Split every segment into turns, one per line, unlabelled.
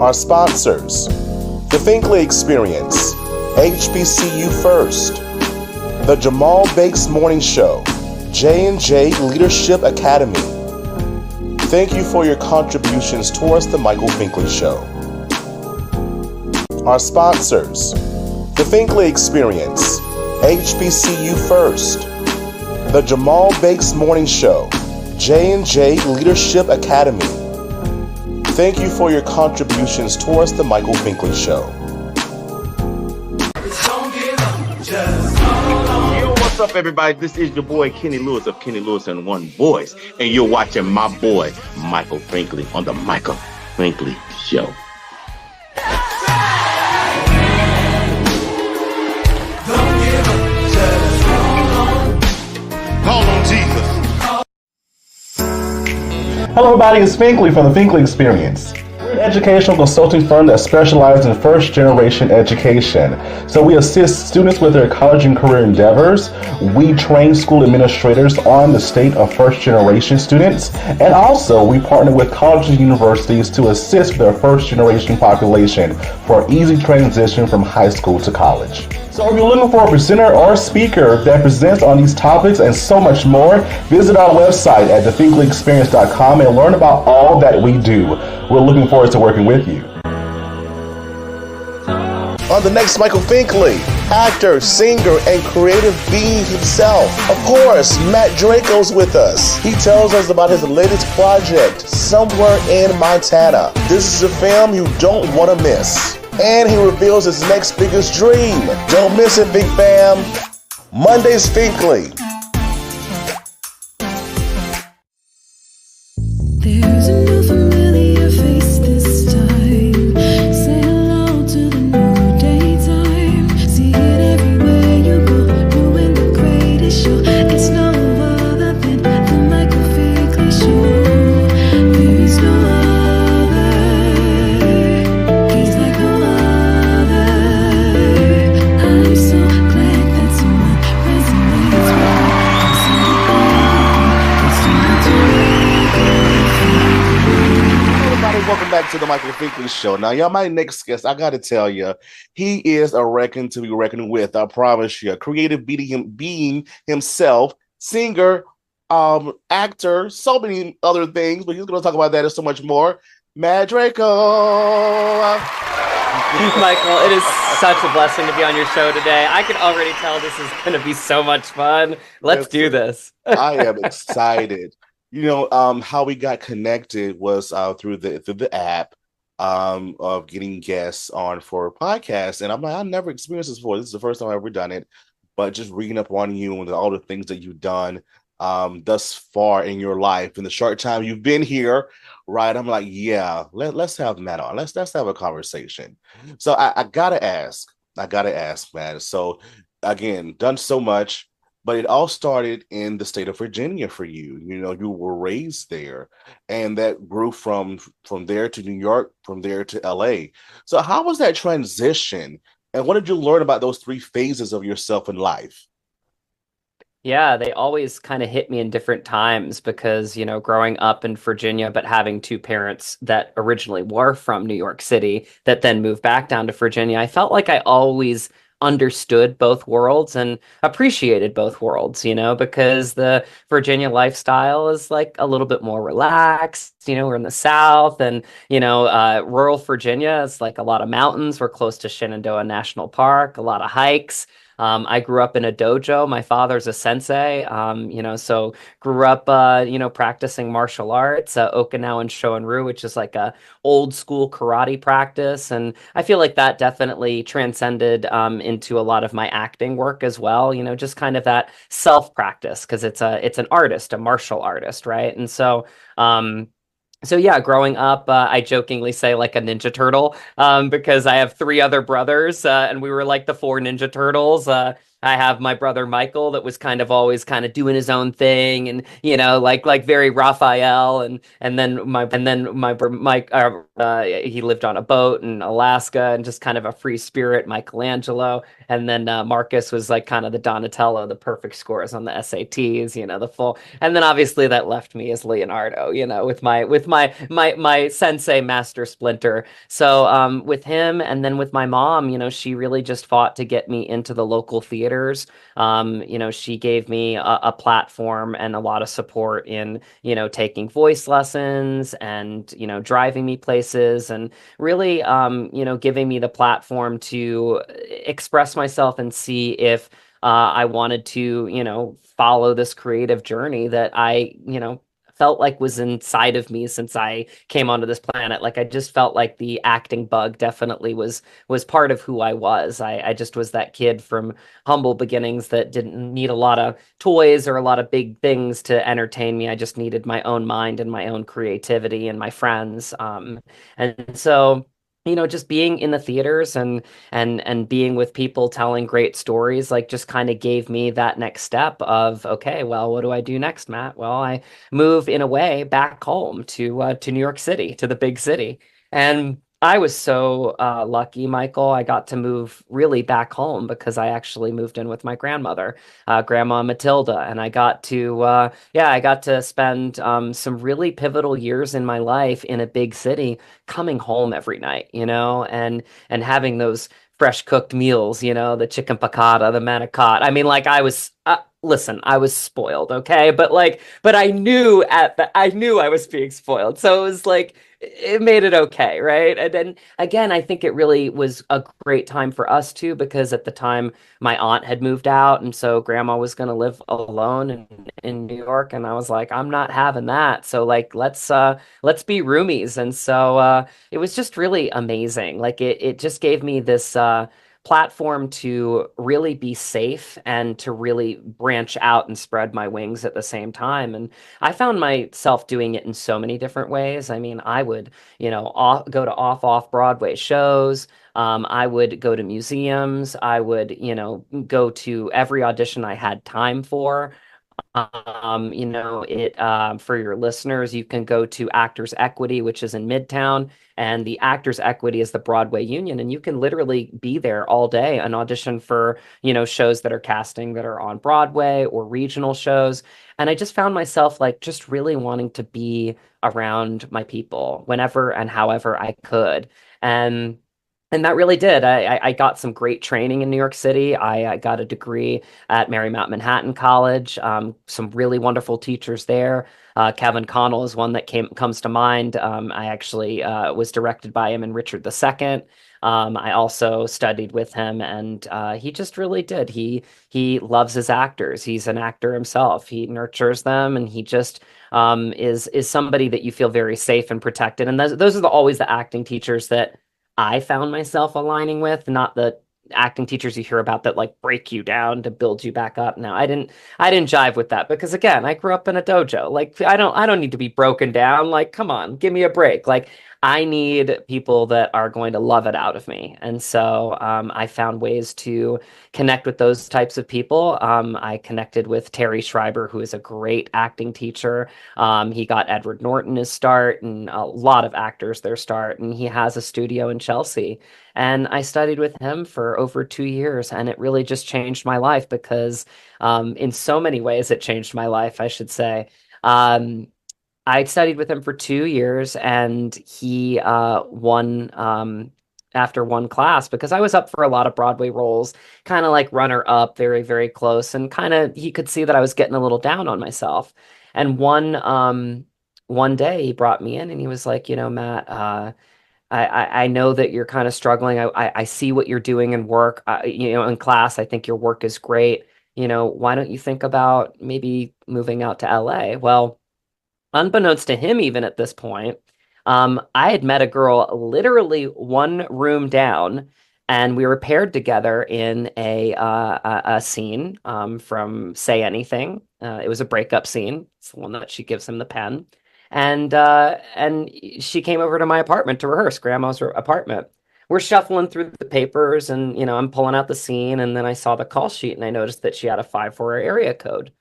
Our sponsors: The Finkley Experience, HBCU First, The Jamal Bakes Morning Show, J&J Leadership Academy. Thank you for your contributions towards The Michael Finkley Show. Our sponsors: The Finkley Experience, HBCU First, The Jamal Bakes Morning Show, J&J Leadership Academy. Thank you for your contributions towards The Michael Finkley Show.
Yo, what's up, everybody? This is your boy Kenny Lewis of Kenny Lewis and One Voice, and you're watching my boy Michael Finkley on the Michael Finkley Show.
Call on Jesus.
Hello everybody, it's Finkley from the Finkley Experience. We're an educational consulting firm that specializes in first-generation education. So we assist students with their college and career endeavors. We train school administrators on the state of first-generation students. And also, we partner with colleges and universities to assist with their first-generation population for easy transition from high school to college. So if you're looking for a presenter or speaker that presents on these topics and so much more, visit our website at thefinkleyexperience.com and learn about all that we do. We're looking forward to working with you. On the next Michael Finkley, actor, singer, and creative being himself. Of course, Matt Drago's with us. He tells us about his latest project, Somewhere in Montana. This is a film you don't want to miss. And he reveals his next biggest dream. Don't miss it, big fam. Monday's Finkley.
There's a new familiar face this time. Say hello to the new daytime. See it everywhere you go. Doing the greatest show. It's no other than the Michael Finkley Show. There is no other. He's like no other. I'm so glad that someone resonates with me. It's time to
Welcome back to the Michael Finkley Show. Now, y'all, my next guest, I gotta tell you, he is a reckon to be reckoned with. I promise you. Creative being himself, singer, actor, so many other things, but he's gonna talk about that and so much more. Matt Drago.
Michael, it is such a blessing to be on your show today. I can already tell this is going to be so much fun. Let's do this.
I am excited. You know, how we got connected was through the app of getting guests on for a podcast. And I'm like, I never experienced this before. This is the first time I've ever done it. But just reading up on you and all the things that you've done thus far in your life, in the short time you've been here, right? I'm like, yeah, let's have Matt on. Let's have a conversation. So I gotta ask, man. So again, done so much. But it all started in the state of Virginia for you. You know, you were raised there, and that grew from there to New York, from there to LA. So how was that transition? And what did you learn about those three phases of yourself in life?
Yeah, they always kind of hit me in different times because, you know, growing up in Virginia, but having two parents that originally were from New York City that then moved back down to Virginia, I felt like I always understood both worlds and appreciated both worlds, you know, because the Virginia lifestyle is like a little bit more relaxed. You know, we're in the South, and, you know, rural Virginia is like a lot of mountains. We're close to Shenandoah National Park, a lot of hikes. I grew up in a dojo. My father's a sensei, you know, so grew up, you know, practicing martial arts, Okinawan Shorin-ryu, which is like a old school karate practice. And I feel like that definitely transcended into a lot of my acting work as well, you know, just kind of that self-practice, because it's an artist, a martial artist, right? And so, so yeah, growing up, I jokingly say like a Ninja Turtle, because I have three other brothers, and we were like the four Ninja Turtles. I have my brother Michael that was kind of always kind of doing his own thing, and like very Raphael, and then my bro- Mike he lived on a boat in Alaska and just kind of a free spirit, Michelangelo. And then Marcus was like kind of the Donatello, the perfect scores on the SATs, the full. And then obviously that left me as Leonardo, with my sensei Master Splinter. So with him, and then with my mom, she really just fought to get me into the local theaters. She gave me a platform and a lot of support in, taking voice lessons and, driving me places, and really, giving me the platform to express myself and see if I wanted to, follow this creative journey that I, felt like was inside of me since I came onto this planet. Like I just felt like the acting bug definitely was part of who I was. I just was that kid from humble beginnings that didn't need a lot of toys or a lot of big things to entertain me. I just needed my own mind and my own creativity and my friends. And so, just being in the theaters and being with people telling great stories, like just kind of gave me that next step of, okay, well, what do I do next, Matt? Well, I move in a way back home to New York City, to the big city. And I was so lucky, Michael. I got to move really back home because I actually moved in with my grandmother, Grandma Matilda, and I got to spend some really pivotal years in my life in a big city, coming home every night, and having those fresh cooked meals, the chicken piccata, the manicotti. I mean, like listen, I was spoiled, okay? But I knew I was being spoiled. So it was like, it made it okay, right? And then again, I think it really was a great time for us too, because at the time my aunt had moved out, and so grandma was going to live alone in New York, and I was like, I'm not having that. So like, let's be roomies. And so it was just really amazing. Like it just gave me this platform to really be safe and to really branch out and spread my wings at the same time. And I found myself doing it in so many different ways. I mean, I would, go to off Broadway shows. I would go to museums. I would, go to every audition I had time for. It for your listeners, you can go to Actors Equity, which is in Midtown, and the Actors Equity is the Broadway Union, and you can literally be there all day and audition for, shows that are casting that are on Broadway or regional shows. And I just found myself like just really wanting to be around my people whenever and however I could. And and that really did. I got some great training in New York City. I got a degree at Marymount Manhattan College. Some really wonderful teachers there. Kevin Connell is one that comes to mind. I actually was directed by him in Richard II. I also studied with him, and he just really did. He loves his actors. He's an actor himself. He nurtures them, and he just is somebody that you feel very safe and protected. And those are always the acting teachers that I found myself aligning with, not the acting teachers you hear about that like break you down to build you back up. No, I didn't jive with that because again, I grew up in a dojo. Like I don't need to be broken down. Like, come on, give me a break. Like I need people that are going to love it out of me. And so I found ways to connect with those types of people. I connected with Terry Schreiber, who is a great acting teacher. He got Edward Norton his start and a lot of actors their start. And he has a studio in Chelsea. And I studied with him for over 2 years. And it really just changed my life because in so many ways, it changed my life, I should say. Um, I studied with him for 2 years, and he won after one class because I was up for a lot of Broadway roles, kind of like runner up, very, very close, and kind of he could see that I was getting a little down on myself. And one day he brought me in and he was like, Matt, I know that you're kind of struggling. I see what you're doing in work, in class. I think your work is great. Why don't you think about maybe moving out to LA? Well, unbeknownst to him, even at this point, I had met a girl literally one room down, and we were paired together in a scene from Say Anything. It was a breakup scene. It's the one that she gives him the pen, and she came over to my apartment to rehearse, Grandma's apartment. we're shuffling through the papers and, I'm pulling out the scene. And then I saw the call sheet and I noticed that she had a 5-4 area code.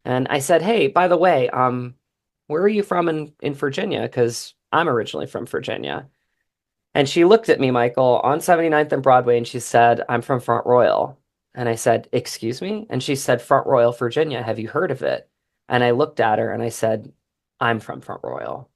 And I said, hey, by the way, where are you from in Virginia? Because I'm originally from Virginia. And she looked at me, Michael, on 79th and Broadway, and she said, I'm from Front Royal. And I said, excuse me? And she said, Front Royal, Virginia. Have you heard of it? And I looked at her and I said, I'm from Front Royal.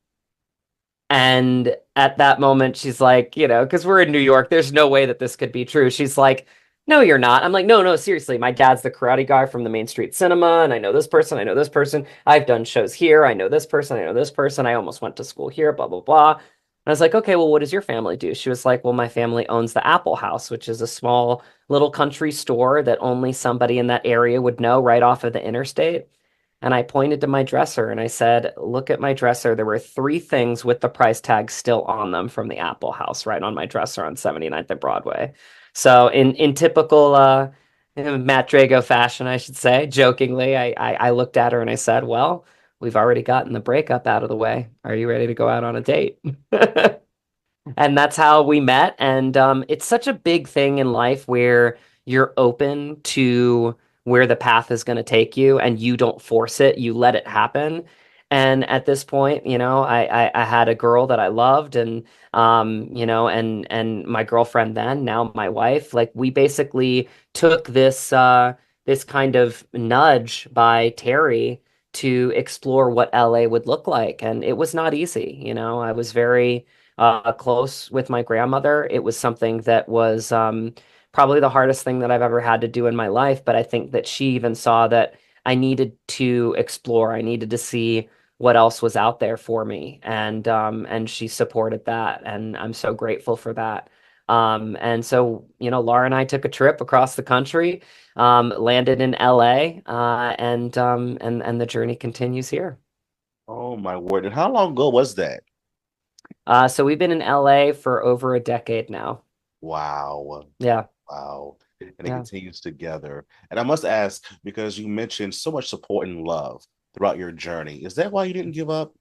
And at that moment, she's like, because we're in New York, there's no way that this could be true. She's like, no, you're not. I'm like, no, no, seriously. My dad's the karate guy from the Main Street Cinema, and I know this person, I know this person. I've done shows here. I know this person, I know this person. I almost went to school here, blah, blah, blah. And I was like, okay, well, what does your family do? She was like, well, my family owns the Apple House, which is a small little country store that only somebody in that area would know right off of the interstate. And I pointed to my dresser and I said, look at my dresser. There were three things with the price tag still on them from the Apple House right on my dresser on 79th and Broadway. So in typical Matt Drago fashion, I should say, jokingly, I looked at her and I said, well, we've already gotten the breakup out of the way. Are you ready to go out on a date? And that's how we met. And it's such a big thing in life where you're open to where the path is going to take you and you don't force it, you let it happen. And at this point, I had a girl that I loved and and my girlfriend then, now my wife, like we basically took this kind of nudge by Terry to explore what LA would look like. And it was not easy, I was very close with my grandmother. It was something that was probably the hardest thing that I've ever had to do in my life. But I think that she even saw that I needed to explore. I needed to see what else was out there for me, and she supported that, and I'm so grateful for that. And so, Laura and I took a trip across the country, landed in LA, and the journey continues here.
Oh my word. And how long ago was that?
So we've been in LA for over a decade now.
Wow.
Yeah.
Wow. And it
Yeah.
continues together. And I must ask, because you mentioned so much support and love throughout your journey, is that why you didn't give up?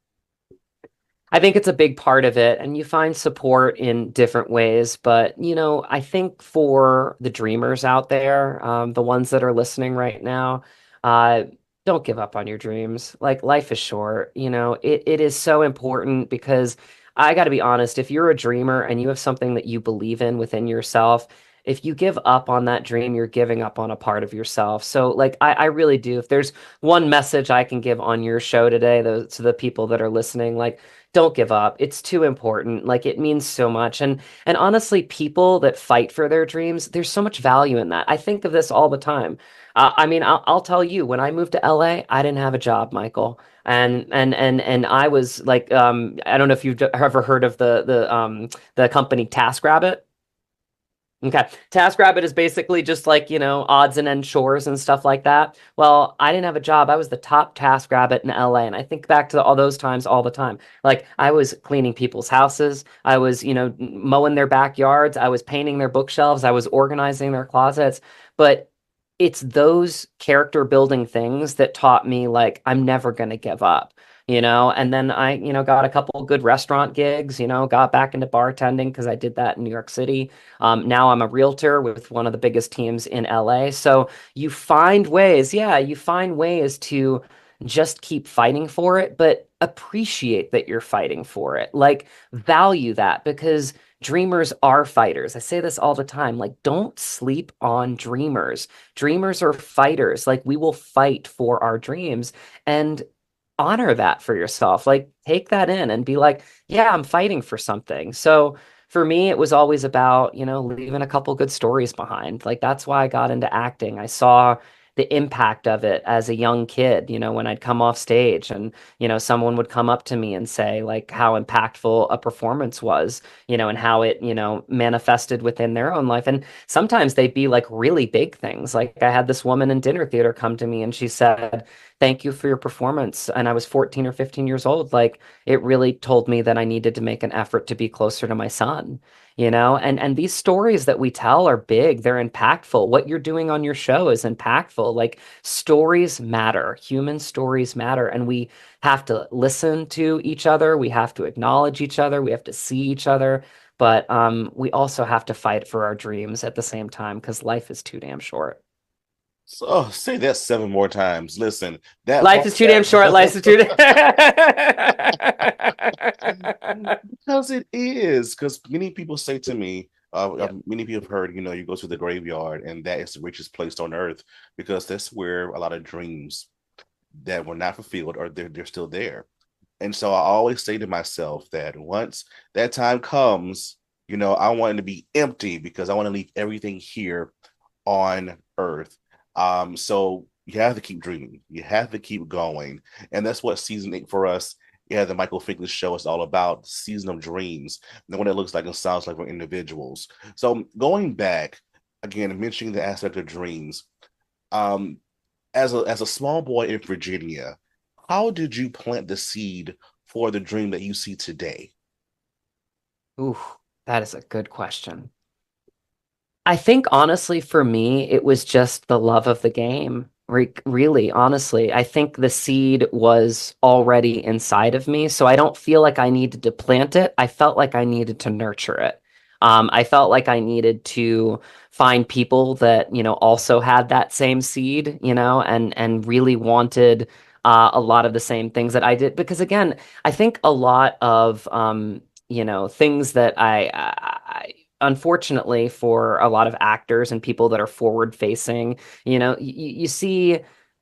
I think it's a big part of it, and you find support in different ways. But, I think for the dreamers out there, the ones that are listening right now, uh, don't give up on your dreams. Like, life is short. It is so important because I got to be honest, if you're a dreamer and you have something that you believe in within yourself, if you give up on that dream, you're giving up on a part of yourself. So, like, I really do. If there's one message I can give on your show today, to the people that are listening, like, don't give up. It's too important. Like it means so much. And honestly, people that fight for their dreams, there's so much value in that. I think of this all the time. I mean, I'll tell you, when I moved to LA, I didn't have a job, Michael. And I was like, I don't know if you've ever heard of the company TaskRabbit. Okay. TaskRabbit is basically just like, odds and end chores and stuff like that. Well, I didn't have a job. I was the top TaskRabbit in LA. And I think back to all those times all the time. Like I was cleaning people's houses. I was, mowing their backyards. I was painting their bookshelves. I was organizing their closets. But it's those character building things that taught me like, I'm never going to give up. And then I, got a couple good restaurant gigs, got back into bartending because I did that in New York City. Now I'm a realtor with one of the biggest teams in LA. So you find ways, yeah, you find ways to just keep fighting for it, but appreciate that you're fighting for it. Like value that because dreamers are fighters. I say this all the time. Like, don't sleep on dreamers. Dreamers are fighters. Like, we will fight for our dreams. And honor that for yourself. Like take that in and be like, yeah, I'm fighting for something. So for me, it was always about, leaving a couple good stories behind. Like that's why I got into acting. I saw the impact of it as a young kid, when I'd come off stage and, someone would come up to me and say like how impactful a performance was, and how it, manifested within their own life. And sometimes they'd be like really big things. Like I had this woman in dinner theater come to me and she said, thank you for your performance. And I was 14 or 15 years old. Like it really told me that I needed to make an effort to be closer to my son, and these stories that we tell are big. They're impactful. What you're doing on your show is impactful. Like stories matter. Human stories matter. And we have to listen to each other. We have to acknowledge each other. We have to see each other. but we also have to fight for our dreams at the same time because life is too damn short.
So say that 7 more times. Listen, that
Life
part
is too damn short. Life is too.
because it is. Because many people say to me,
Yep.
many people have heard, you go to the graveyard, and that is the richest place on earth because that's where a lot of dreams that were not fulfilled or they're still there. And so I always say to myself that once that time comes, I want it to be empty because I want to leave everything here on earth. So you have to keep dreaming. You have to keep going. And that's what season 8 for us, yeah, the Michael Finkley Show is all about, season of dreams, and what it looks like and sounds like for individuals. So going back, again, mentioning the aspect of dreams, um, as a small boy in Virginia, how did you plant the seed for the dream that you see today?
Ooh, that is a good question. I think honestly, for me, it was just the love of the game. Really, honestly, I think the seed was already inside of me, so I don't feel like I needed to plant it. I felt like I needed to nurture it. I felt like I needed to find people that, also had that same seed, and really wanted a lot of the same things that I did. Because again, I think a lot of things that unfortunately for a lot of actors and people that are forward facing, you see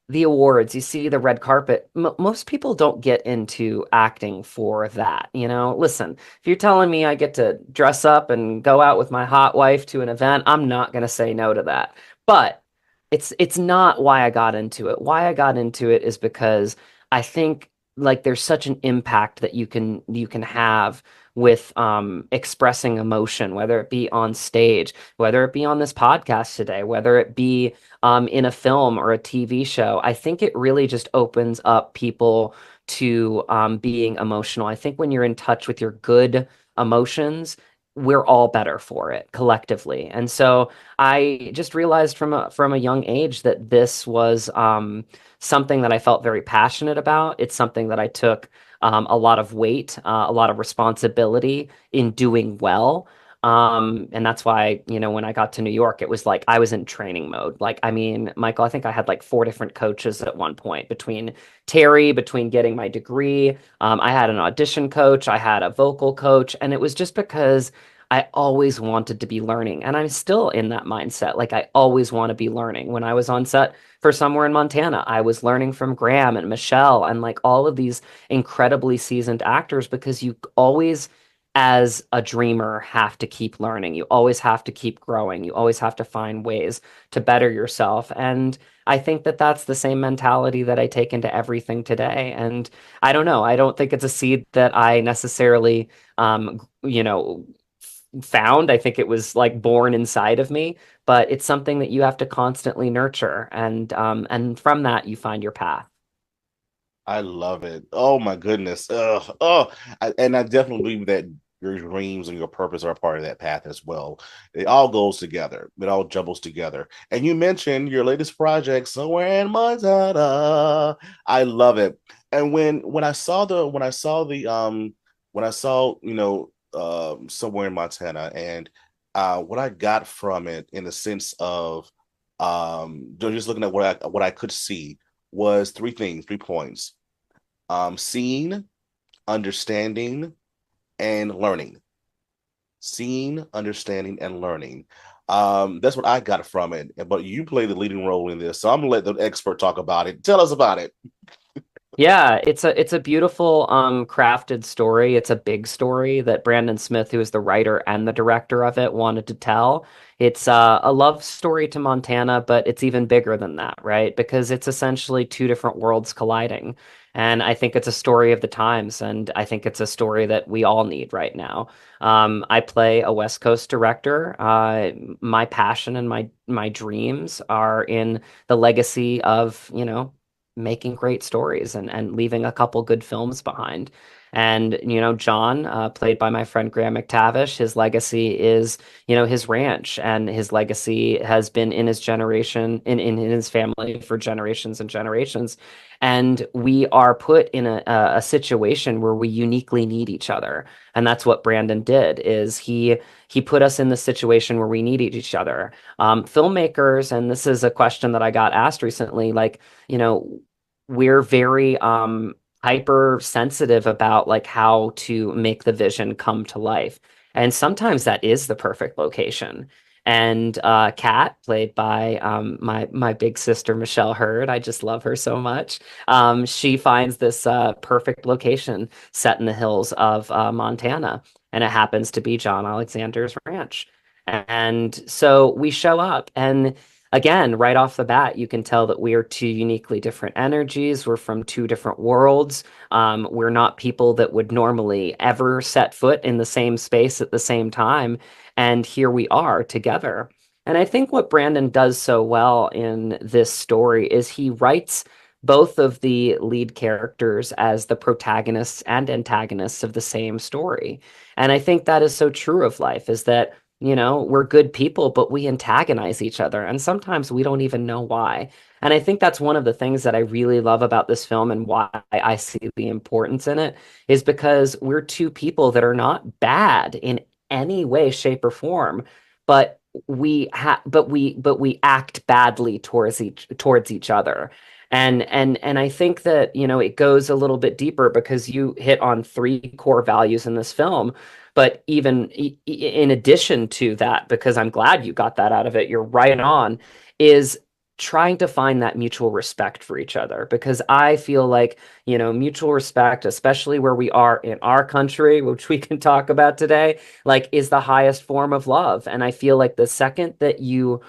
the awards, you see the red carpet. Most people don't get into acting for that. Listen, if you're telling me I get to dress up and go out with my hot wife to an event, I'm not going to say no to that. But it's not why I got into it. Why I got into it is because I think like there's such an impact that you can have with expressing emotion, whether it be on stage, whether it be on this podcast today, whether it be in a film or a TV show. I think it really just opens up people to being emotional. I think when you're in touch with your good emotions, we're all better for it collectively. And so I just realized from a young age that this was something that I felt very passionate about. It's something that I took a lot of weight, a lot of responsibility in doing well. And that's why, when I got to New York, it was like I was in training mode. Like, I mean, Michael, I think I had like 4 different coaches at one point between Terry, between getting my degree. I had an audition coach, I had a vocal coach, and it was just because I always wanted to be learning. And I'm still in that mindset. Like, I always want to be learning. When I was on set for Somewhere in Montana, I was learning from Graham and Michelle and like all of these incredibly seasoned actors because you always, as a dreamer, have to keep learning. You always have to keep growing. You always have to find ways to better yourself. And I think that that's the same mentality that I take into everything today. And I don't know. I don't think it's a seed that I necessarily, found. I think it was like born inside of me, but it's something that you have to constantly nurture. And from that, you find your path.
I love it. Oh my goodness. Ugh. Oh, and I definitely believe that your dreams and your purpose are a part of that path as well. It all goes together. It all jumbles together. And you mentioned your latest project, Somewhere in Montana. I love it. And when I saw, Somewhere in Montana, and what I got from it in the sense of just looking at what I could see was three things, 3 points: seeing, understanding, and learning. Seeing, understanding, and learning. That's what I got from it. But you play the leading role in this, so I'm gonna let the expert talk about it. Tell us about it.
Yeah, it's a beautiful crafted story. It's a big story that Brandon Smith, who is the writer and the director of it, wanted to tell. It's a love story to Montana, but it's even bigger than that, right? Because it's essentially two different worlds colliding. And I think it's a story of the times, and I think it's a story that we all need right now. I play a West Coast director. My passion and my dreams are in the legacy of, making great stories and leaving a couple good films behind. And, John, played by my friend Graham McTavish, his legacy is, his ranch, and his legacy has been in his generation, in his family for generations and generations. And we are put in a situation where we uniquely need each other. And that's what Brandon did, is he put us in the situation where we needed each other. Filmmakers, and this is a question that I got asked recently, like, we're very hypersensitive about like how to make the vision come to life. And sometimes that is the perfect location. And Kat, played by my big sister Michelle Hurd, I just love her so much. She finds this perfect location set in the hills of Montana, and it happens to be John Alexander's ranch. And so we show up, and again, right off the bat, you can tell that we are two uniquely different energies. We're from two different worlds. We're not people that would normally ever set foot in the same space at the same time. And here we are together. And I think what Brandon does so well in this story is he writes both of the lead characters as the protagonists and antagonists of the same story. And I think that is so true of life, is that we're good people, but we antagonize each other. And sometimes we don't even know why. And I think that's one of the things that I really love about this film, and why I see the importance in it, is because we're two people that are not bad in any way, shape, or form, but we act badly towards each other. And I think that, it goes a little bit deeper, because you hit on three core values in this film. But even in addition to that, because I'm glad you got that out of it, you're right on, is trying to find that mutual respect for each other. Because I feel like, mutual respect, especially where we are in our country, which we can talk about today, like, is the highest form of love. And I feel like the second that you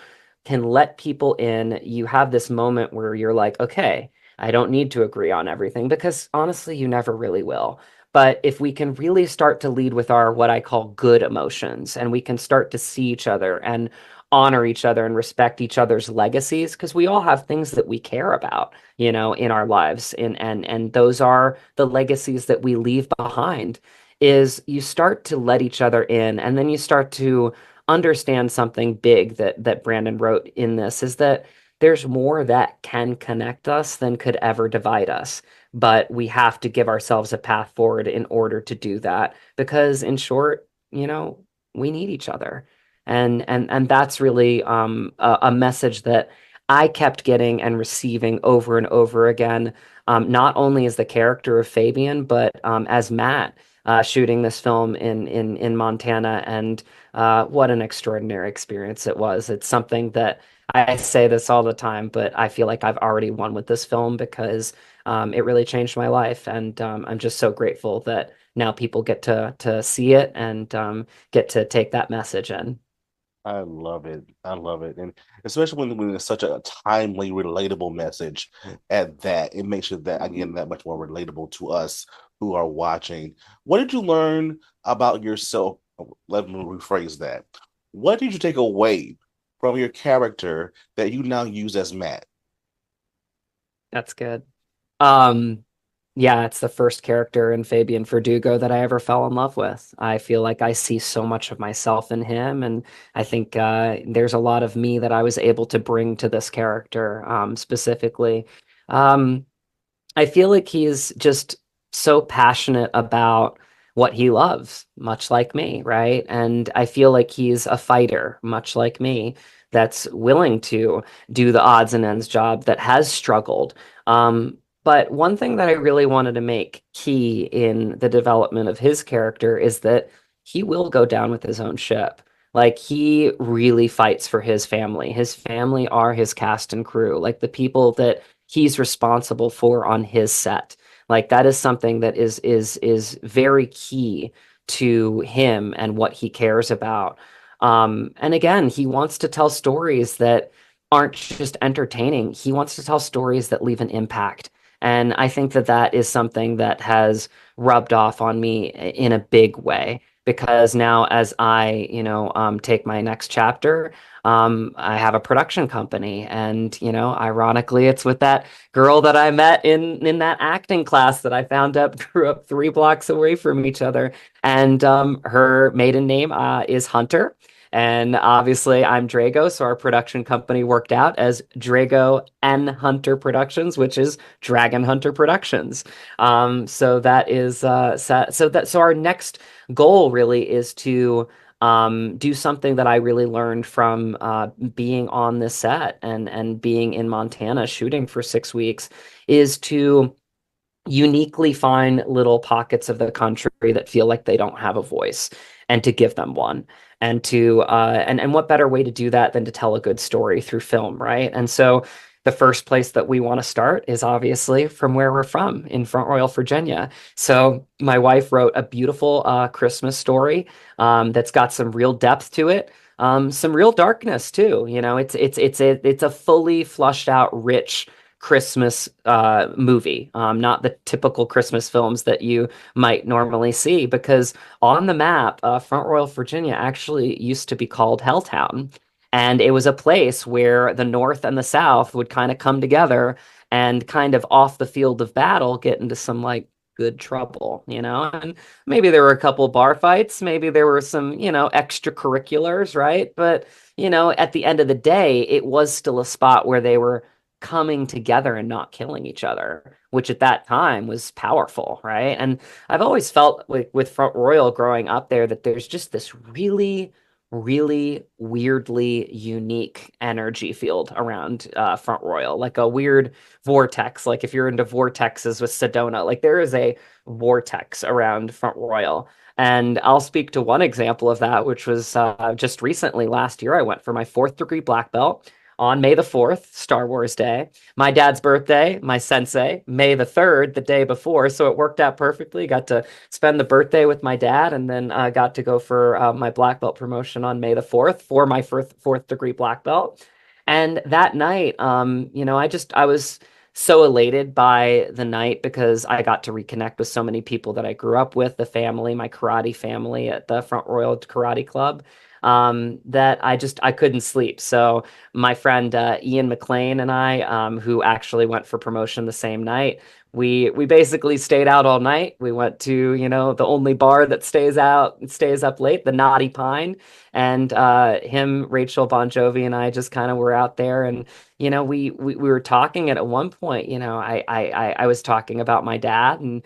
can let people in, you have this moment where you're like, okay, I don't need to agree on everything, because honestly, you never really will. But if we can really start to lead with our what I call good emotions, and we can start to see each other and honor each other and respect each other's legacies, because we all have things that we care about, in our lives, and those are the legacies that we leave behind. Is you start to let each other in, and then you start to understand something big that Brandon wrote in this, is that there's more that can connect us than could ever divide us. But we have to give ourselves a path forward in order to do that, because in short, we need each other. And that's really a message that I kept getting and receiving over and over again, not only as the character of Fabian, but as Matt, shooting this film in Montana. And what an extraordinary experience it was. It's something that I say this all the time, but I feel like I've already won with this film, because it really changed my life. And I'm just so grateful that now people get to see it, and get to take that message in.
I love it. I love it. And especially when it's such a timely, relatable message at that, it makes it that, again, that much more relatable to us who are watching. What did you learn about yourself? Let me rephrase that. What did you take away from your character that you now use as Matt?
That's good. Um, yeah, it's the first character in Fabian Verdugo that I ever fell in love with. I feel like I see so much of myself in him, and I think there's a lot of me that I was able to bring to this character, specifically. Um, I feel like he's just so passionate about what he loves, much like me, right? And I feel like he's a fighter, much like me, that's willing to do the odds and ends job, that has struggled. But one thing that I really wanted to make key in the development of his character is that he will go down with his own ship. Like, he really fights for his family. His family are his cast and crew, like the people that he's responsible for on his set. Like, that is something that is very key to him and what he cares about. And again, he wants to tell stories that aren't just entertaining. He wants to tell stories that leave an impact. And I think that that is something that has rubbed off on me in a big way, because now as I, take my next chapter, I have a production company, and ironically, it's with that girl that I met in that acting class that I found out grew up 3 blocks away from each other, and her maiden name is Hunter. And obviously, I'm Drago, so our production company worked out as Drago and Hunter Productions, which is Dragon Hunter Productions. So that is so our next goal really is to do something that I really learned from being on this set and being in Montana shooting for 6 weeks, is to uniquely find little pockets of the country that feel like they don't have a voice, and to give them one. And to and what better way to do that than to tell a good story through film, right? And so the first place that we want to start is obviously from where we're from, in Front Royal, Virginia. So my wife wrote a beautiful Christmas story that's got some real depth to it, some real darkness too. It's a fully flushed out, rich Christmas movie, not the typical Christmas films that you might normally see, because on the map, Front Royal, Virginia actually used to be called Helltown. And it was a place where the North and the South would kind of come together and kind of off the field of battle get into some like good trouble, And maybe there were a couple bar fights, maybe there were some, extracurriculars, right? But, at the end of the day, it was still a spot where they were coming together and not killing each other, which at that time was powerful, right? And I've always felt with Front Royal growing up there that there's just this really, really weirdly unique energy field around Front Royal, like a weird vortex. Like if you're into vortexes with Sedona, like there is a vortex around Front Royal. And I'll speak to one example of that, which was just recently, last year. I went for my 4th degree black belt on May the 4th, Star Wars Day. My dad's birthday, my sensei, May the 3rd, the day before. So it worked out perfectly. Got to spend the birthday with my dad, and then got to go for my black belt promotion on May the 4th for my 4th degree black belt. And that night, I was so elated by the night because I got to reconnect with so many people that I grew up with, the family, my karate family at the Front Royal Karate Club, that I couldn't sleep. So my friend Ian McLean and I, who actually went for promotion the same night, we basically stayed out all night. We went to, the only bar that stays up late, the Naughty Pine, and Rachel Bon Jovi, and I just kind of were out there, and we were talking, and at one point, I was talking about my dad, and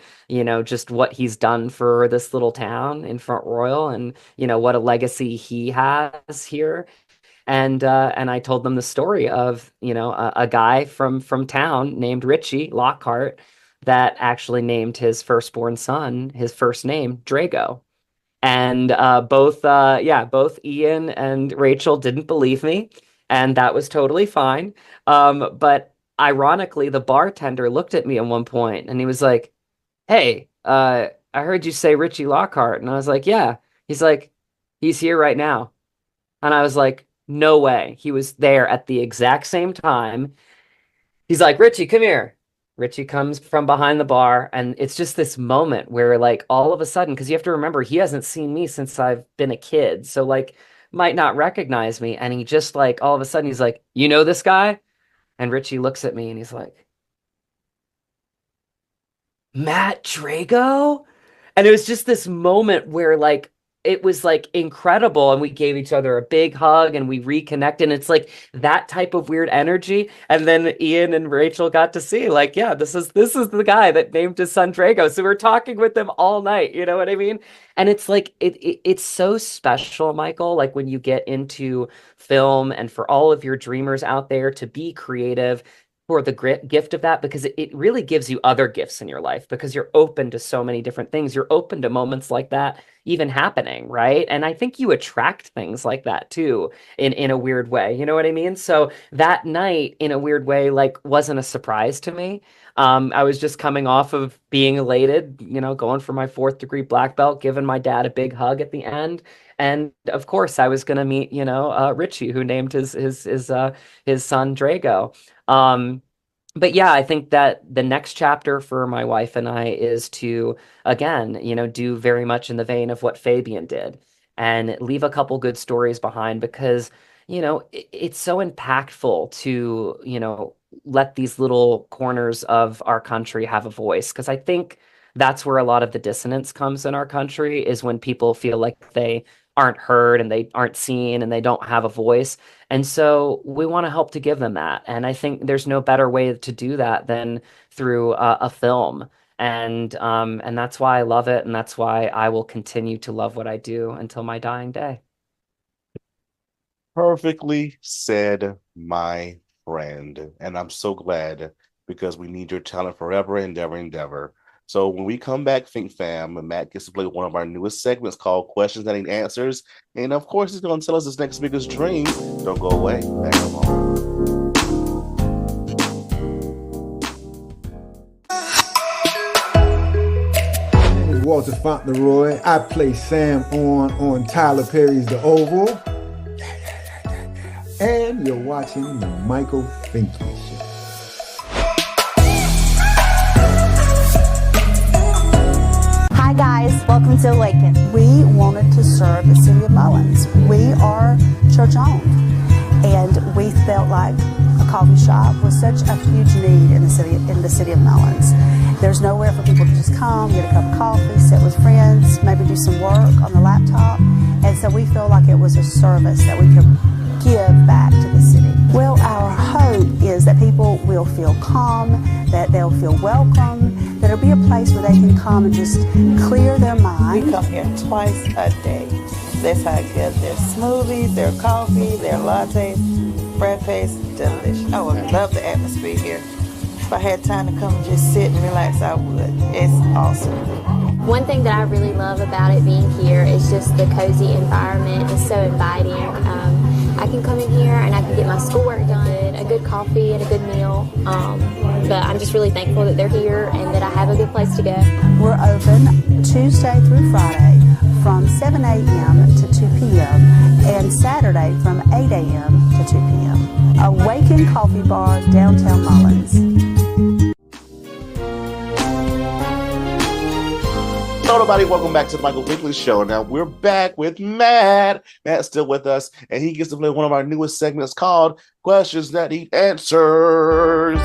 just what he's done for this little town in Front Royal, and what a legacy he has here. And I told them the story of a guy from town named Richie Lockhart that actually named his firstborn son his first name Drago. And both Ian and Rachel didn't believe me, and that was totally fine. But ironically, the bartender looked at me at one point and he was like, "Hey, I heard you say Richie Lockhart." And I was like, "Yeah." He's like, "He's here right now." And I was like, "No way." He was there at the exact same time. He's like, "Richie, come here." Richie comes from behind the bar, and it's just this moment where, like, all of a sudden, because you have to remember, he hasn't seen me since I've been a kid, so like, might not recognize me. And he just like all of a sudden, he's like, "You know this guy?" And Richie looks at me and he's like, "Matt Drago?" And it was just this moment where like it was like incredible, and we gave each other a big hug and we reconnected, and it's like that type of weird energy. And then Ian and Rachel got to see like, yeah, this is the guy that named his son Drago. So we're talking with them all night, you know what I mean? And it's like it's so special, Michael, like when you get into film, and for all of your dreamers out there to be creative for the gift of that, because it really gives you other gifts in your life, because you're open to so many different things. You're open to moments like that even happening, right? And I think you attract things like that too, in a weird way. You know what I mean? So that night, in a weird way, like wasn't a surprise to me. I was just coming off of being elated, going for my 4th degree black belt, giving my dad a big hug at the end. And of course, I was going to meet, Richie, who named his son Drago. Um, but yeah, I think that the next chapter for my wife and I is to, again, do very much in the vein of what Fabian did and leave a couple good stories behind because, it's so impactful to, let these little corners of our country have a voice. Because I think that's where a lot of the dissonance comes in our country is when people feel like they aren't heard and they aren't seen and they don't have a voice. And so we want to help to give them that. And I think there's no better way to do that than through a film. And that's why I love it, and that's why I will continue to love what I do until my dying day.
Perfectly said, my friend. And I'm so glad because we need your talent forever, endeavor. So when we come back, Think Fam, Matt gets to play one of our newest segments called Questions That Ain't Answers. And of course, he's going to tell us his next biggest dream. Don't go away. Back on.
Walter Fauntleroy. I play Sam on Tyler Perry's The Oval. And you're watching the Michael Finkley Show.
Hi guys, welcome to Awaken. We wanted to serve the city of Mullins. We are church owned, and we felt like a coffee shop was such a huge need in the city of Mullins. There's nowhere for people to just come, get a cup of coffee, sit with friends, maybe do some work on the laptop. And so we feel like it was a service that we could give back to the city. Well, our hope is that people will feel calm, that they'll feel welcome, that it'll be a place where they can come and just clear their mind.
We come here twice a day. That's how good their smoothies, their coffee, their lattes, frappes, delicious. I would love the atmosphere here. If I had time to come and just sit and relax, I would. It's awesome.
One thing that I really love about it being here is just the cozy environment. It's so inviting. I can come in here and I can get my schoolwork done, a good coffee and a good meal. But I'm just really thankful that they're here and that I have a good place to go.
We're open Tuesday through Friday from 7 a.m. to 2 p.m. and Saturday from 8 a.m. to 2 p.m. Awaken Coffee Bar, downtown Mullins.
Hello, everybody. Welcome back to the Michael Finkley Show. Now, we're back with Matt. Matt's still with us, and he gets to play one of our newest segments called Questions That Need Answers.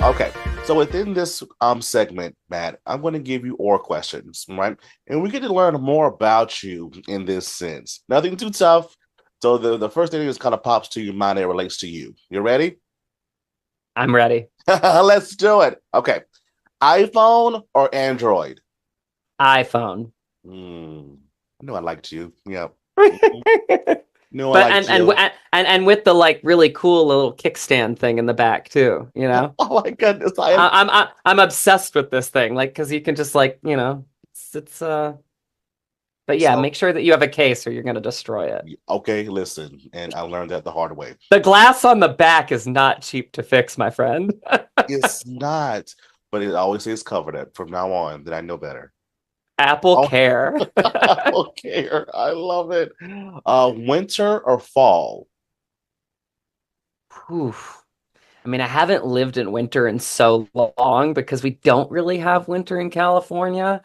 Okay, so within this segment, Matt, I'm going to give you or questions, right? And we get to learn more about you in this sense. Nothing too tough. So the first thing that just kind of pops to your mind that relates to you. You ready?
I'm ready.
Let's do it. Okay. iPhone or Android?
iPhone.
I knew I liked you. Yeah.
No, but and with the like really cool little kickstand thing in the back too,
Oh my goodness.
I'm obsessed with this thing, like because you can just like it's But yeah, make sure that you have a case or you're going to destroy it.
Okay, listen, and I learned that the hard way.
The glass on the back is not cheap to fix, my friend.
It's not, but it always says covered it from now on that I know better.
Apple Care.
Apple Care. I love it. Winter or fall?
Oof. I mean, I haven't lived in winter in so long because we don't really have winter in California.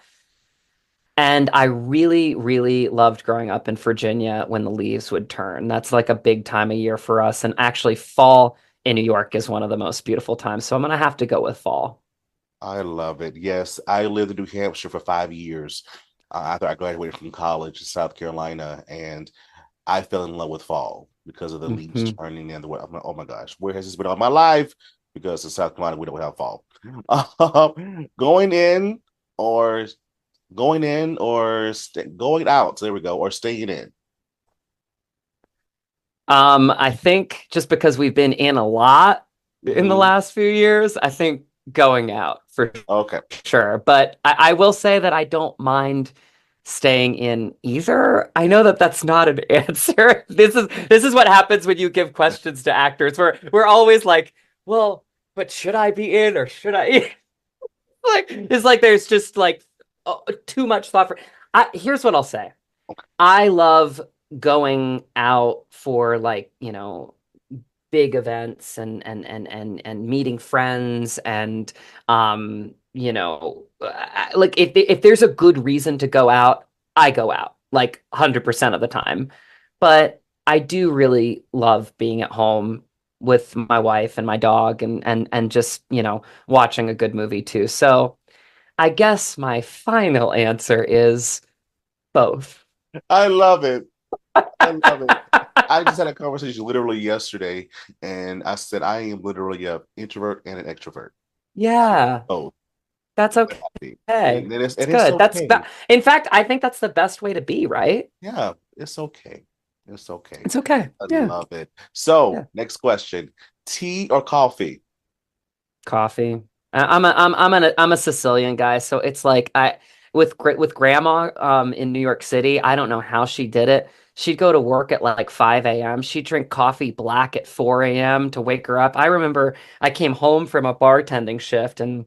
And I really, really loved growing up in Virginia when the leaves would turn. That's like a big time of year for us. And actually, fall in New York is one of the most beautiful times. So I'm going to have to go with fall.
I love it. Yes, I lived in New Hampshire for 5 years after I graduated from college in South Carolina. And I fell in love with fall because of the leaves turning and the weather. I'm like, oh my gosh, where has this been all my life? Because in South Carolina, we don't have fall. Going in or going out. So there we go. Or staying in.
I think just because we've been in a lot in the last few years, I think going out for sure. But I will say that I don't mind staying in either. I know that that's not an answer. This is what happens when you give questions to actors. We're always like, well, but should I be in or should I? It's like there's just like too much thought for. Here's what I'll say. I love going out for like, big events and meeting friends and like if there's a good reason to go out, I go out like 100% of the time. But I do really love being at home with my wife and my dog and just, watching a good movie too. So I guess my final answer is both.
I love it. I love it. I just had a conversation literally yesterday, and I said I am literally an introvert and an extrovert.
Yeah,
Oh,
that's okay.
and
It's
it's
good.
okay.
In fact, I think that's the best way to be, right?
Yeah, it's okay. It's okay.
It's okay.
I
Yeah.
love it. So,
Yeah.
next question: tea or coffee?
Coffee. I'm a Sicilian guy, so it's like with grandma in New York City, I don't know how she did it. She'd go to work at like 5 a.m. She'd drink coffee black at 4 a.m. to wake her up. I remember I came home from a bartending shift and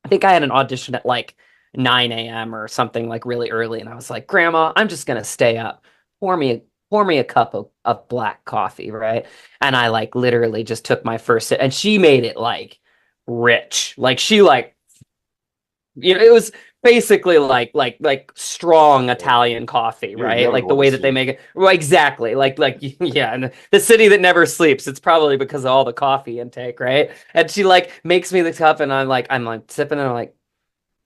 I think I had an audition at like 9 a.m. or something like really early, and I was like, Grandma, I'm just gonna stay up. Pour me a cup of black coffee, right? And I like literally just took my first sip, and she made it like rich. Like she like it was basically like strong Italian coffee,
You're
right?
never
Like the
going to
way that they
sleep.
make it. Well, exactly. Like yeah, and the city that never sleeps. It's probably because of all the coffee intake, right? And she like makes me the cup, and I'm like sipping, and I'm like,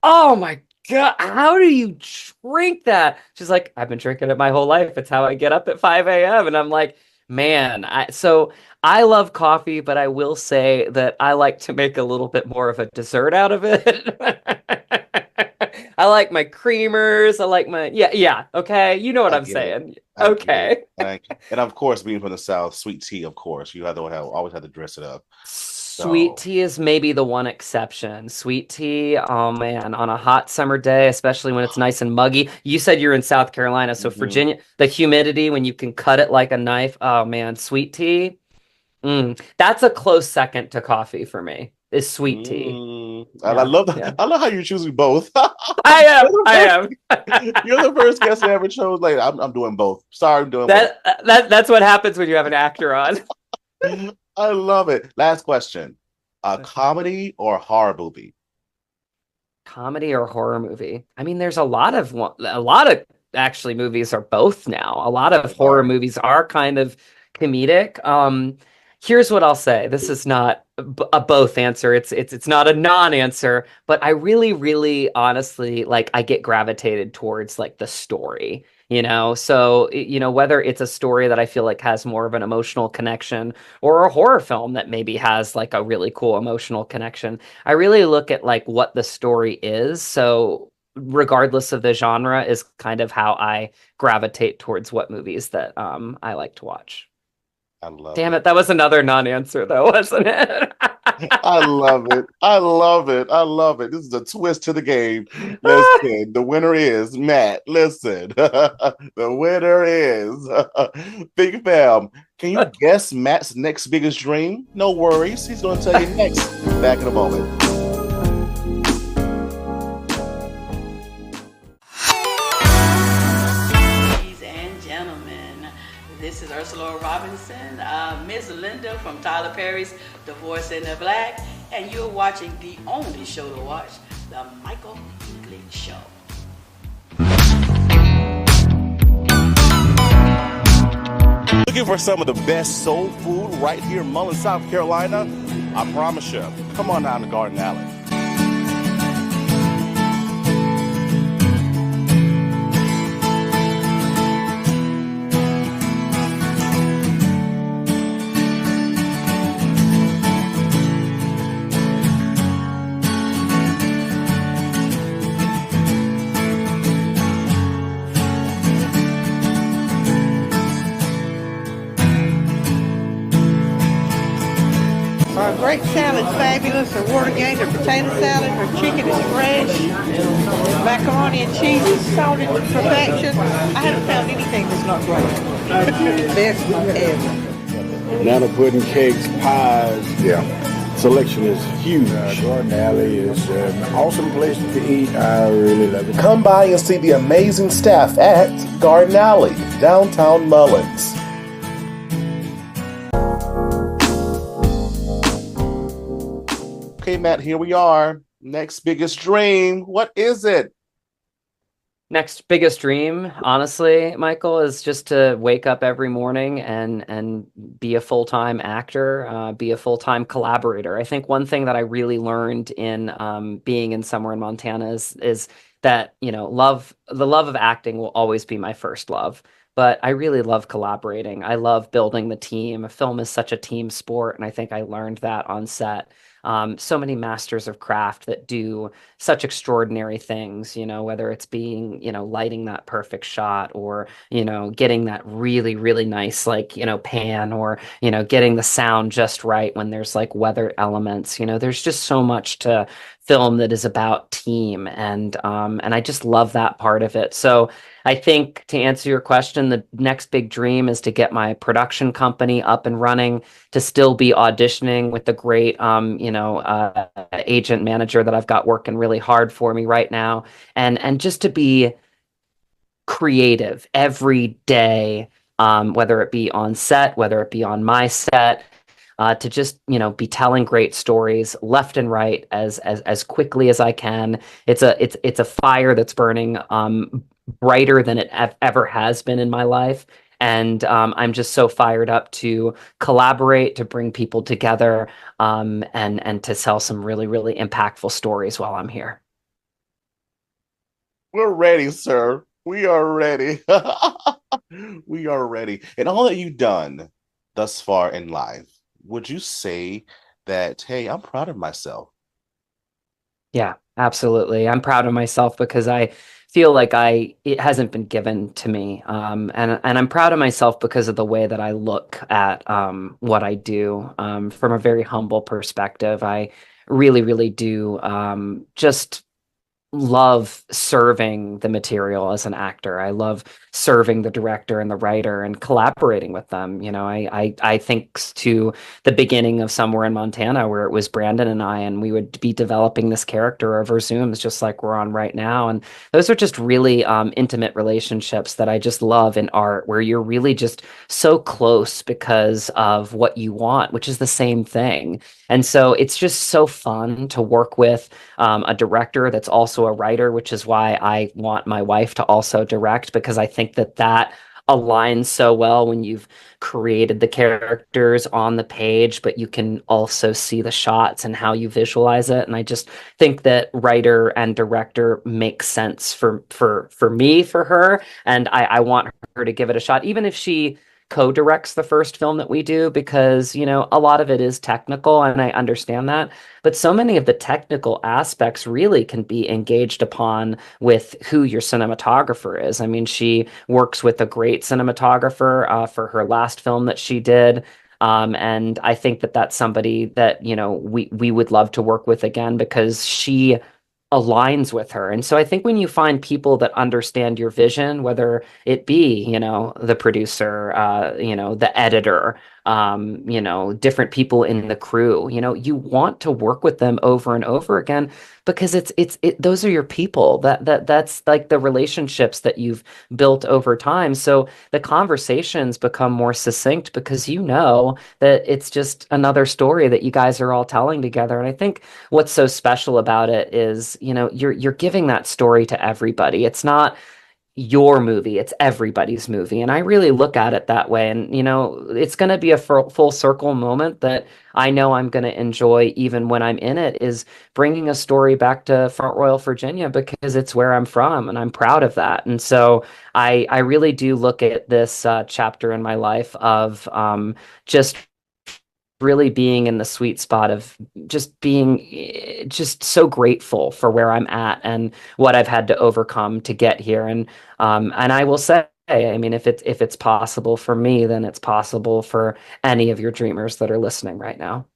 oh my God, how do you drink that? She's like, I've been drinking it my whole life. It's how I get up at 5 a.m. And I'm like, man, so I love coffee, but I will say that I like to make a little bit more of a dessert out of it. I like my creamers. I like yeah, okay. You know what
I
I'm
get it.
saying.
I get
Okay.
it. And of course, being from the South, sweet tea, of course, you have to always have to dress it up.
Sweet
So,
tea is maybe the one exception. Sweet tea, oh man, on a hot summer day, especially when it's nice and muggy. You said you're in South Carolina, so
mhm.
Virginia, the humidity when you can cut it like a knife. Oh man, sweet tea. That's a close second to coffee for me. Is sweet tea.
I
Yeah,
love
yeah.
I love how you're choosing both.
I am.
You're
I
the
am.
first, you're the first guest I ever chose. Like I'm doing both. Sorry, I'm doing both.
That's what happens when you have an actor on.
I love it. Last question: a comedy or horror movie?
Comedy or horror movie? I mean, there's a lot of actually movies are both now. A lot of
They
horror
are.
movies are kind of comedic. Here's what I'll say. This is not a both answer. It's not a non-answer, but I really, really honestly like I get gravitated towards like the story, So, whether it's a story that I feel like has more of an emotional connection or a horror film that maybe has like a really cool emotional connection. I really look at like what the story is. So regardless of the genre is kind of how I gravitate towards what movies that I like to watch.
I love
Damn
it.
it, that was another non-answer though, wasn't it?
I love it. I love it. I love it. This is a twist to the game. Listen, the winner is Matt. Listen, the winner is Big Fam. Can you guess Matt's next biggest dream? No worries. He's going to tell you next. Back in a moment.
Ladies and gentlemen, this is Ursula Robinson, Miss Linda from Tyler Perry's Divorce in the Black, and you're watching the only show to watch, The Michael Finkley Show.
Looking for some of the best soul food right here in Mullen, South Carolina? I promise you. Come on down to Garden Alley.
Our great salad's fabulous. Her water gate, her potato salad, her chicken is fresh. Macaroni and cheese is salted to perfection. I haven't found anything that's not great. Best ever.
Banana pudding, cakes, pies, selection is huge. Garden Alley is an awesome place to eat. I really love it.
Come by and see the amazing staff at Garden Alley, downtown Mullins. Okay, Matt, here we are. Next biggest dream. What is it?
Next biggest dream, honestly, Michael, is just to wake up every morning and be a full-time actor, be a full-time collaborator. I think one thing that I really learned in being in Somewhere in Montana is that, you know, the love of acting will always be my first love. But I really love collaborating. I love building the team. A film is such a team sport, and I think I learned that on set. So many masters of craft that do such extraordinary things, you know, whether it's being, you know, lighting that perfect shot or, you know, getting that really, really nice, like, you know, pan or, you know, getting the sound just right when there's like weather elements, you know, there's just so much to film that is about team and I just love that part of it. So I think to answer your question, the next big dream is to get my production company up and running, to still be auditioning with the great, agent manager that I've got working really hard for me right now, and just to be creative every day, whether it be on set, whether it be on my set. To just, you know, be telling great stories left and right as quickly as I can. It's a fire that's burning brighter than it ever has been in my life. And I'm just so fired up to collaborate, to bring people together, and to tell some really, really impactful stories while I'm here.
We're ready, sir. We are ready. We are ready. And all that you've done thus far in life, would you say that, hey, I'm proud of myself?
Yeah, absolutely. I'm proud of myself because I feel like it hasn't been given to me. And I'm proud of myself because of the way that I look at what I do from a very humble perspective. I really, really do just love serving the material as an actor. I love serving the director and the writer and collaborating with them. You know, I think to the beginning of Somewhere in Montana, where it was Brandon and I, and we would be developing this character over Zooms, just like we're on right now. And those are just really intimate relationships that I just love in art, where you're really just so close because of what you want, which is the same thing. And so it's just so fun to work with a director that's also a writer, which is why I want my wife to also direct, because I think that aligns so well when you've created the characters on the page, but you can also see the shots and how you visualize it. And I just think that writer and director makes sense for me, for her, and I want her to give it a shot, even if she co-directs the first film that we do, because, you know, a lot of it is technical and I understand that, but so many of the technical aspects really can be engaged upon with who your cinematographer is. I mean, she works with a great cinematographer for her last film that she did. And I think that that's somebody that, you know, we would love to work with again because she aligns with her. And so I think when you find people that understand your vision, whether it be, you know, the producer, you know, the editor, you know, different people in the crew, you know, you want to work with them over and over again because those are your people. That's like the relationships that you've built over time. So the conversations become more succinct because you know that it's just another story that you guys are all telling together. And I think what's so special about it is, you know, you're giving that story to everybody. It's not your movie, it's everybody's movie. And I really look at it that way. And, you know, it's going to be a full circle moment that I know I'm going to enjoy even when I'm in it, is bringing a story back to Front Royal, Virginia, because it's where I'm from and I'm proud of that. And so I really do look at this chapter in my life of just really being in the sweet spot of just being just so grateful for where I'm at and what I've had to overcome to get here. And I will say, I mean, if it's possible for me, then it's possible for any of your dreamers that are listening right now.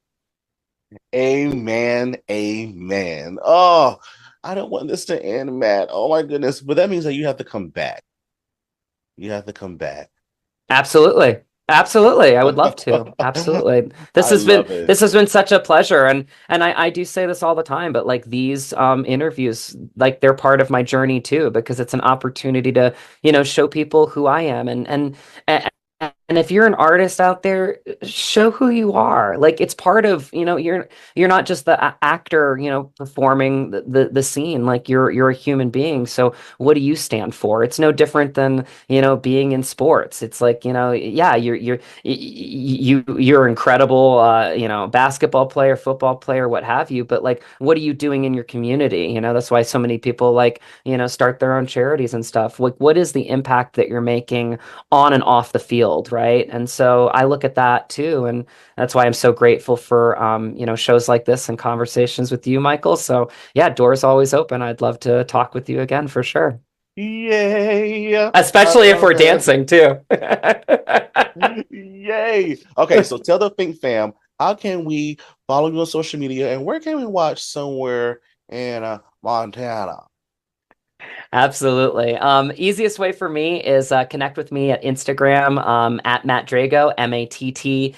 Amen. Amen. Oh, I don't want this to end, Matt. Oh my goodness. But that means that you have to come back. You have to come back.
Absolutely. Absolutely. I would love to. Absolutely.
I love it.
This has been such a pleasure. And I do say this all the time, but like these interviews, like they're part of my journey too, because it's an opportunity to, show people who I am and and if you're an artist out there, show who you are. Like it's part of, you're not just the actor, performing the scene. Like you're a human being. So what do you stand for? It's no different than, being in sports. It's like, yeah, you're incredible, basketball player, football player, what have you. But like, what are you doing in your community? That's why so many people like, start their own charities and stuff. Like, what is the impact that you're making on and off the field, right? And so I look at that too, and that's why I'm so grateful for shows like this and conversations with you, Michael. So yeah, doors always open. I'd love to talk with you again for sure.
Yay!
Especially if we're dancing too.
Yay! Okay, so tell the Fink fam, how can we follow you on social media, and where can we watch somewhere in Montana?
Absolutely. Easiest way for me is connect with me at Instagram at Matt Drago, MattDrago.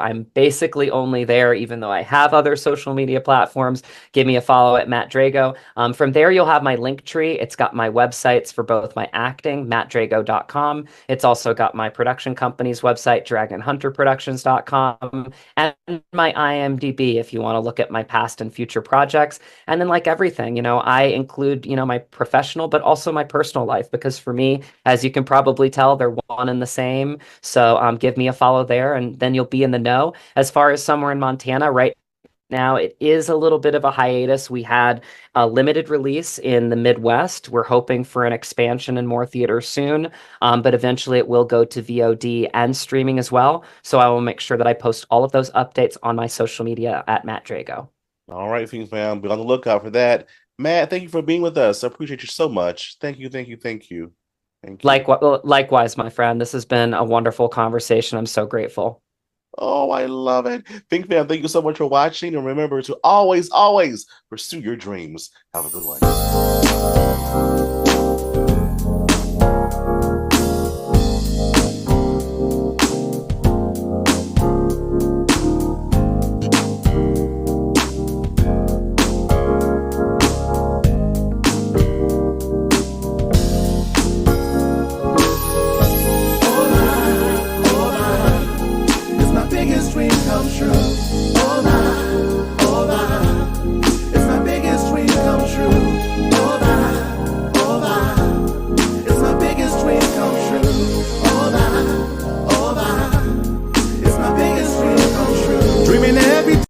I'm basically only there, even though I have other social media platforms. Give me a follow at Matt Drago. From there, you'll have my link tree. It's got my websites for both my acting, mattdrago.com. It's also got my production company's website, dragonhunterproductions.com, and my IMDb if you want to look at my past and future projects. And then like everything, I include, my professional, but also my personal life, because for me, as you can probably tell, they're one and the same. So give me a follow there, and then you'll be in the know. As far as somewhere in Montana, right now, it is a little bit of a hiatus. We had a limited release in the Midwest. We're hoping for an expansion in more theaters soon, but eventually it will go to VOD and streaming as well. So I will make sure that I post all of those updates on my social media at Matt Drago.
All right, Fink fam, be on the lookout for that. Matt, thank you for being with us. I appreciate you so much. Thank you, thank you, thank you. Thank you.
Likewise, my friend. This has been a wonderful conversation. I'm so grateful.
Oh, I love it. Fink fam, thank you so much for watching. And remember to always, always pursue your dreams. Have a good one.